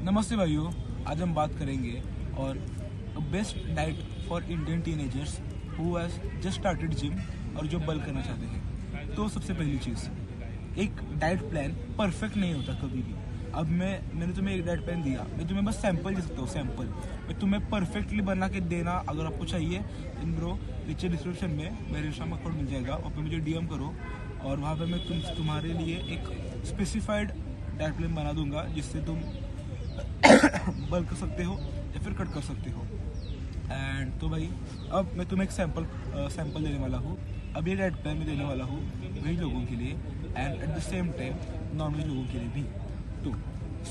नमस्ते भाइयों, आज हम बात करेंगे और best diet for Indian teenagers who has just started gym और जो बल्क करना चाहते हैं। तो सबसे पहली चीज़, एक डाइट प्लान परफेक्ट नहीं होता कभी भी। अब मैंने तुम्हें एक डाइट प्लान दिया, मैं तुम्हें बस सैंपल दे सकता हूँ, सैंपल। मैं तुम्हें परफेक्टली बना के देना अगर आपको चाहिए इन ब्रो, नीचे डिस्क्रिप्शन में मेरे इंस्टाग्राम अकाउंट मिल जाएगा, और फिर मुझे डीएम करो और वहाँ पे मैं तुम्हारे लिए एक स्पेसिफाइड डाइट प्लान बना दूंगा जिससे तुम बल्क कर सकते हो या फिर कट कर सकते हो। एंड तो भाई अब मैं तुम्हें एक सैंपल देने वाला हूँ। अब ये डाइट प्लान मैं देने वाला हूँ वेज लोगों के लिए and at the same time non veg लोगों के लिए भी। तो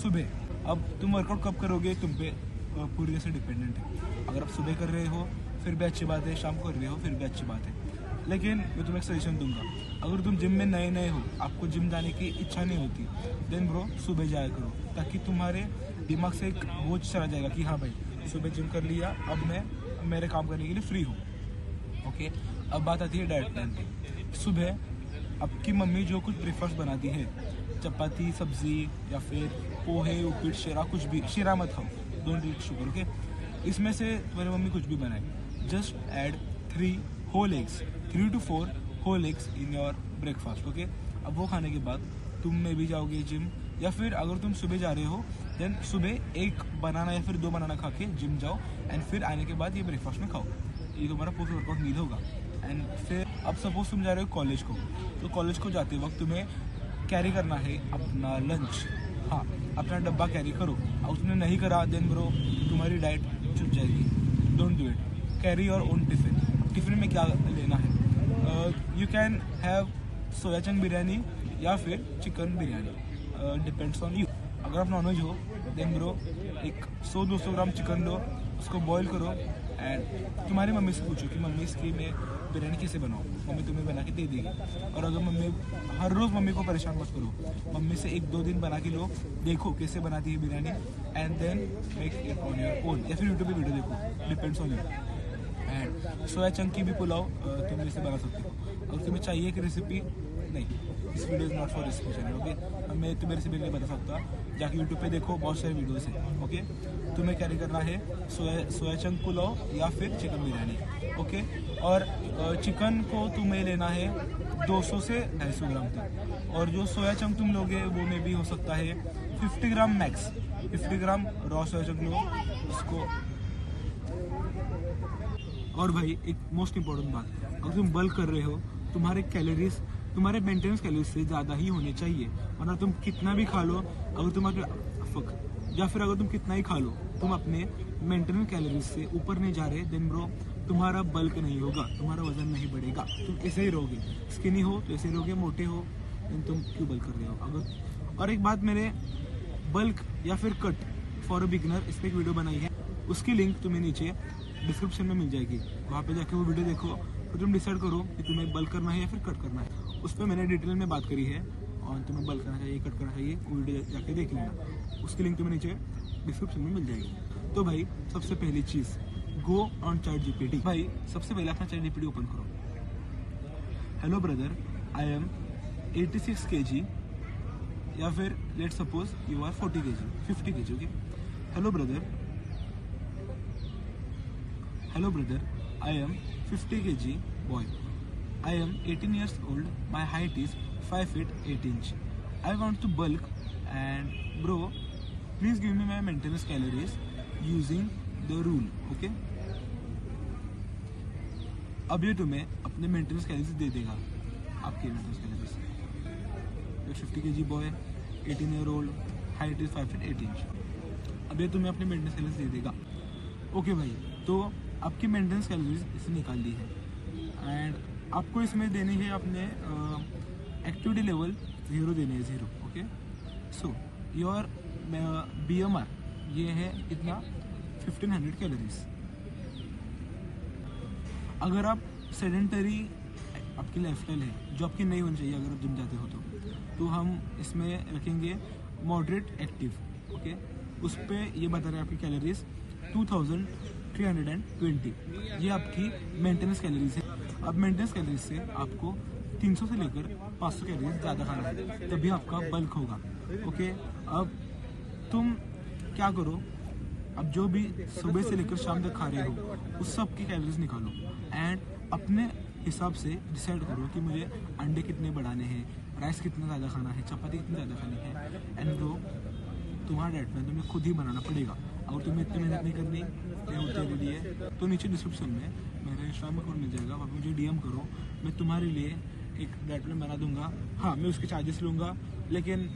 सुबह, अब तुम वर्कआउट कब करोगे तुम पे पूरी तरह से डिपेंडेंट है। अगर आप सुबह कर रहे हो फिर भी अच्छी बात है, शाम को कर रहे हो फिर भी अच्छी बात है। लेकिन मैं तुम्हें एक सजेशन दूंगा, अगर तुम जिम में नए हो, आपको जिम जाने की इच्छा नहीं होती, देन ब्रो सुबह जाया करो, ताकि तुम्हारे दिमाग से एक बोझ चला जाएगा कि हाँ भाई सुबह जिम कर लिया, अब मैं मेरे काम करने के लिए फ्री हूँ। ओके, अब बात आती है डाइट प्लान की। सुबह आपकी मम्मी जो कुछ ब्रेकफास्ट बनाती है, चपाती सब्जी या फिर पोहे उपीट शीरा, कुछ भी, शीरा मत खाओ, डोंट ईट शुगर। ओके, इसमें से तुम्हारी मम्मी कुछ भी बनाए, just add 3 whole eggs, 3 to 4 whole eggs in your breakfast. Okay, अब वो खाने के बाद तुम में भी जाओगे जिम, या फिर अगर तुम सुबह जा रहे हो देन सुबह 1 बनाना या फिर 2 बनाना खा के जिम जाओ एंड फिर आने के बाद ये ब्रेकफास्ट में खाओ। ये तुम्हारा पोस्ट वर्कआउट मील होगा। एंड फिर अब सपोज तुम जा रहे हो कॉलेज को, तो कॉलेज को जाते वक्त तुम्हें कैरी करना है अपना लंच। हाँ, अपना डब्बा कैरी करो। और तुमने नहीं करा देन ब्रो तुम्हारी डाइट छूट जाएगी। Don't do it. Carry your own tiffin. Tiffin में क्या लेना है? You can have soya chunk biryani या फिर chicken biryani, depends on you. अगर आप नॉनवेज हो देन ब्रो एक 100-200 ग्राम चिकन लो, उसको बॉईल करो एंड तुम्हारी मम्मी से पूछो कि मम्मी इसकी मैं बिरयानी कैसे बनाऊँ, मम्मी तुम्हें बना के दे देगी। और अगर मम्मी, हर रोज़ मम्मी को परेशान मत करो, मम्मी से 1-2 दिन बना के लो, देखो कैसे बनाती है biryani and then make it on your own, या फिर यूट्यूब पे वीडियो देखो, depends on you. And soya chunk की भी पुलाव तुम इसे बना सकते हो। अगर तुम्हें चाहिए एक रेसिपी, नहीं, this video is not for recipe channel. Okay, मैं तुम्हें रेसिपी नहीं बता सकता, जाके यूट्यूब पे देखो, बहुत सारे वीडियोस हैं। ओके, तुम्हें कैरी करना है सोया चंक पुलाव या फिर चिकन बिरयानी। ओके, और चिकन को तुम्हें लेना है 200 से 250 ग्राम तक, और जो सोया चंक तुम लोगे वो में भी हो सकता है 50 ग्राम मैक्स, 50 ग्राम रॉ सोया चंक लो उसको। और भाई एक मोस्ट इम्पोर्टेंट बात, अगर तुम बल्क कर रहे हो तुम्हारे कैलोरीज तुम्हारे मेंटेनेंस कैलोरीज से ज़्यादा ही होने चाहिए, वरना तुम कितना भी खा लो, अगर तुम्हारे या फिर अगर तुम कितना ही खा लो, तुम अपने मेंटेनेंस कैलोरीज से ऊपर नहीं जा रहे, देन ब्रो तुम्हारा बल्क नहीं होगा, तुम्हारा वजन नहीं बढ़ेगा, तुम ऐसे ही रहोगे। स्किनी हो तो ऐसे ही रहोगे, मोटे हो देन तुम क्यों बल्क कर रहे हो? अगर और एक बात, मैंने बल्क या फिर कट फॉर अ बिगिनर इस पर एक वीडियो बनाई है, उसकी लिंक तुम्हें नीचे डिस्क्रिप्शन में मिल जाएगी, वहाँ पे जाके वो वीडियो देखो और तुम डिसाइड करो कि तुम्हें बल्क करना है या फिर कट करना है। उस पर मैंने डिटेल में बात करी है, और तुम्हें बल्क करना चाहिए कट करना चाहिए, वो वीडियो जाके देख लेना, उसकी लिंक तुम्हें नीचे डिस्क्रिप्शन में मिल जाएगी। तो भाई सबसे पहली चीज़, गो ऑन चैट जीपीटी। भाई सबसे पहले अपना चैट जीपीटी ओपन करो। Hello brother, I am 86 kg, या फिर let suppose you are 40 kg, 50 kg। Okay, hello brother, I am 50 kg boy. I am 18 years old. My height is 5 feet 8 inch. I want to bulk and bro, please give me my maintenance calories using the rule. Okay? अब ये तुम्हें अपने maintenance calories दे देगा, आपके maintenance calories. 50 kg boy, 18 year old, height is 5 feet 8 inch. अब ये तुम्हें अपने मेंटेनेंस कैलोरीज दे देगा। ओके भाई, तो आपकी मेंटेनेंस कैलोरीज इसे निकाल दी है एंड आपको इसमें देनी है अपने एक्टिविटी लेवल 0 देने हैं, 0। ओके, सो योर BMR ये है इतना 1500 कैलोरीज। अगर आप सेडेंटरी आपकी लाइफस्टाइल है जो आपकी नहीं होनी चाहिए, अगर आप जिम जाते हो तो हम इसमें रखेंगे मॉडरेट एक्टिव। ओके, उस पर ये बता रहे हैं आपकी कैलोरीज 2320, ये आपकी मेंटेनेंस कैलोरीज है। अब मेंटेनेंस कैलोरीज से आपको 300 से लेकर 500 कैलोरीज ज़्यादा खाना है, तभी आपका बल्क होगा। ओके, अब तुम क्या करो, अब जो भी सुबह से लेकर शाम तक खा रहे हो उस सब की कैलोरीज निकालो एंड अपने हिसाब से डिसाइड करो कि मुझे अंडे कितने बढ़ाने हैं, राइस कितना ज़्यादा खाना है, चपाती कितनी ज़्यादा खानी है। एंड ब्रो तुम्हारा डाइट प्लान तुम्हें खुद ही बनाना पड़ेगा। अगर तुम्हें इतनी मेहनत नहीं करनी है तेरे लिए तो नीचे डिस्क्रिप्शन में मेरा इंस्टाग्राम अकाउंट मिल जाएगा, वहाँ पर मुझे DM करो, मैं तुम्हारे लिए एक डाइट प्लान बना दूंगा। हाँ मैं उसके चार्जेस लूँगा, लेकिन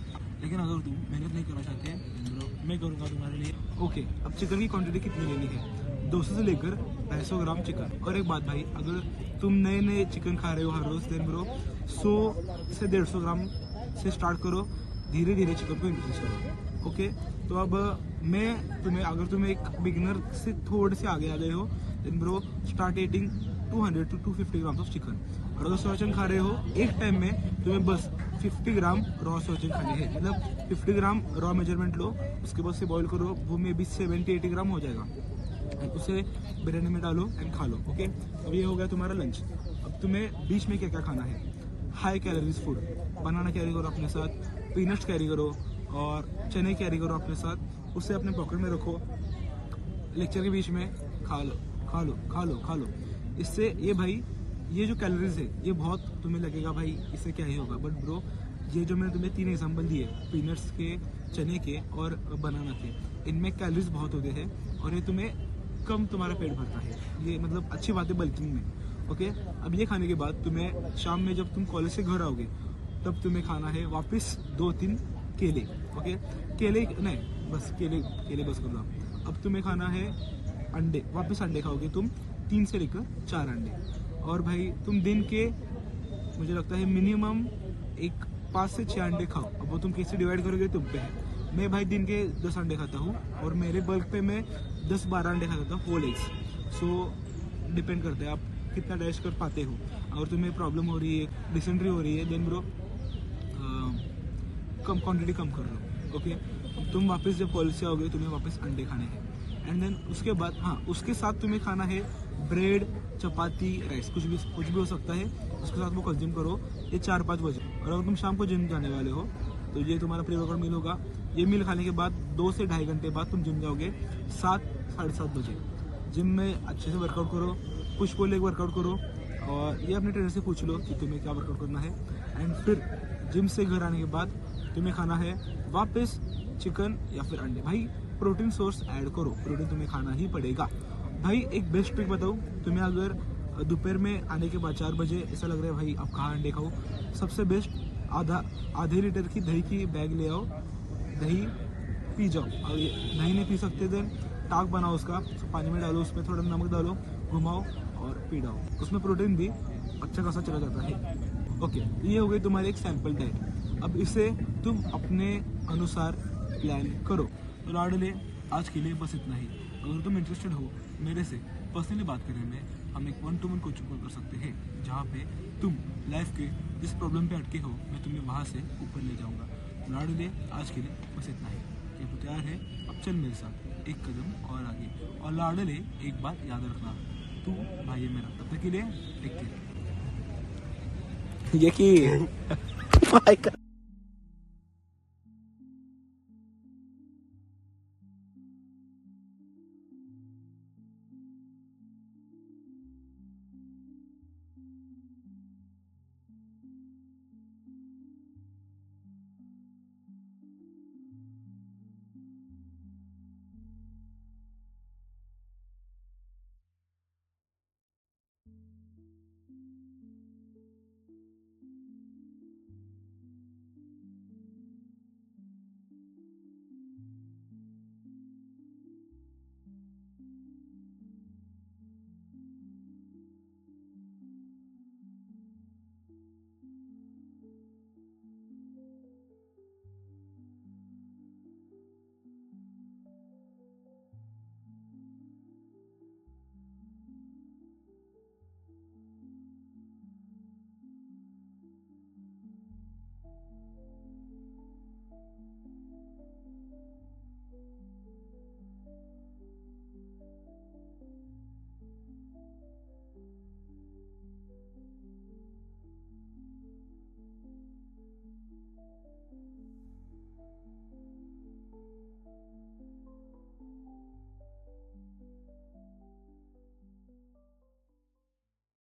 अगर तुम मेहनत नहीं करना चाहते हैं मैं करूँगा तुम्हारे लिए। ओके, अब चिकन की क्वांटिटी कितनी लेनी है, 200 से लेकर 250 ग्राम चिकन। और एक बात भाई, अगर तुम नए चिकन खा रहे हो हर रोज़ देन ब्रो 100 से 150 ग्राम से स्टार्ट करो, धीरे धीरे चिकन को इंक्रीज करो। ओके, तो अब मैं तुम्हें, अगर तुम एक बिगिनर से थोड़े से आगे आ गए हो then bro start eating 200 to 250 gram of chicken. और अगर सोया चंक खा रहे हो एक टाइम में तुम्हें बस 50 ग्राम रॉ सोया चंक खानी है, मतलब 50 ग्राम रॉ मेजरमेंट लो, उसके बाद से बॉईल करो, वो में भी 70-80 ग्राम हो जाएगा, उसे बिरयानी में डालो एंड खा लो। ओके, अब ये हो गया तुम्हारा लंच। अब तुम्हें बीच में क्या क्या खाना है, हाई कैलोरीज फूड, बनाना कैरी करो अपने साथ, पीनट्स कैरी करो और चने कैरी करो अपने साथ, उसे अपने पॉकेट में रखो, लेक्चर के बीच में खा लो खा लो खा लो खा लो। इससे ये भाई ये जो कैलोरीज है ये बहुत तुम्हें लगेगा भाई इससे क्या ही होगा, बट ब्रो ये जो मैंने तुम्हें 3 एग्जाम्पल दिए, पीनट्स के, चने के और बनाना के, इनमें कैलोरीज बहुत होते हैं और ये तुम्हें कम तुम्हारा पेट भरता है, ये मतलब अच्छी बात है बल्किंग में। ओके, अब ये खाने के बाद तुम्हें शाम में जब तुम कॉलेज से घर आओगे तब तुम्हें खाना है वापस 2-3 केले। ओके, केले नहीं, बस केले बस कर लो। अब तुम्हें खाना है अंडे, वापस अंडे खाओगे तुम 3 से लेकर 4 अंडे। और भाई तुम दिन के मुझे लगता है मिनिमम 5 से 6 अंडे खाओ। अब वो तुम कैसे डिवाइड करोगे तुम पे है। मैं भाई दिन के 10 अंडे खाता हूँ और मेरे बल्क पे मैं 10-12 अंडे खाता हूँ होल एग्स। सो डिपेंड करता है आप कितना डाइजेस्ट कर पाते हो। अगर तुम्हें प्रॉब्लम हो रही है, डिसेंट्री हो रही है, देन ब्रो कम क्वांटिटी कम कर लो। ओके, तुम वापस जब कॉलेज से आओगे तुम्हें वापस अंडे खाने हैं एंड देन उसके बाद हाँ उसके साथ तुम्हें खाना है ब्रेड, चपाती, राइस, कुछ भी हो सकता है, उसके साथ वो कंज्यूम करो ये 4-5 बजे। और अगर तुम शाम को जिम जाने वाले हो तो ये तुम्हारा प्री वर्कआउट मील होगा। ये मील खाने के बाद 2 से 2.5 घंटे बाद तुम जिम जाओगे 7-7:30 बजे। जिम में अच्छे से वर्कआउट करो, पुश पुल लेग वर्कआउट करो और ये अपने ट्रेनर से पूछ लो कि तुम्हें क्या वर्कआउट करना है। एंड फिर जिम से घर आने के बाद तुम्हें खाना है वापस चिकन या फिर अंडे। भाई प्रोटीन सोर्स ऐड करो, प्रोटीन तुम्हें खाना ही पड़ेगा। भाई एक बेस्ट ट्रिक बताऊँ तुम्हें, अगर दोपहर में आने के बाद 4 बजे ऐसा लग रहा है भाई अब कहाँ अंडे खाओ, सबसे बेस्ट आधे लीटर की दही की बैग ले आओ, दही पी जाओ। और दही नहीं पी सकते देन टाक बनाओ उसका, पानी में डालो, उसमें थोड़ा नमक डालो, घुमाओ और पी डाओ, उसमें प्रोटीन भी अच्छा खासा चला जाता है। ओके, ये हो गई तुम्हारी एक सैम्पल डाइट। अब इसे तुम अपने अनुसार प्लान करो। तो लाडले आज के लिए बस इतना ही। अगर तुम इंटरेस्टेड हो मेरे से पर्सनली बात करने में, हम एक 1-to-1 कोचिंग कर सकते हैं जहाँ पे तुम लाइफ के जिस प्रॉब्लम पे अटके हो मैं तुम्हें वहाँ से ऊपर ले जाऊँगा। लाडले आज के लिए बस इतना ही। क्या तू तैयार है? अब चल मेरे साथ एक कदम और आगे। और लाडले एक बात याद रखना, तू भाई है मेरा, तब तक के लिए टेक केयर। ये की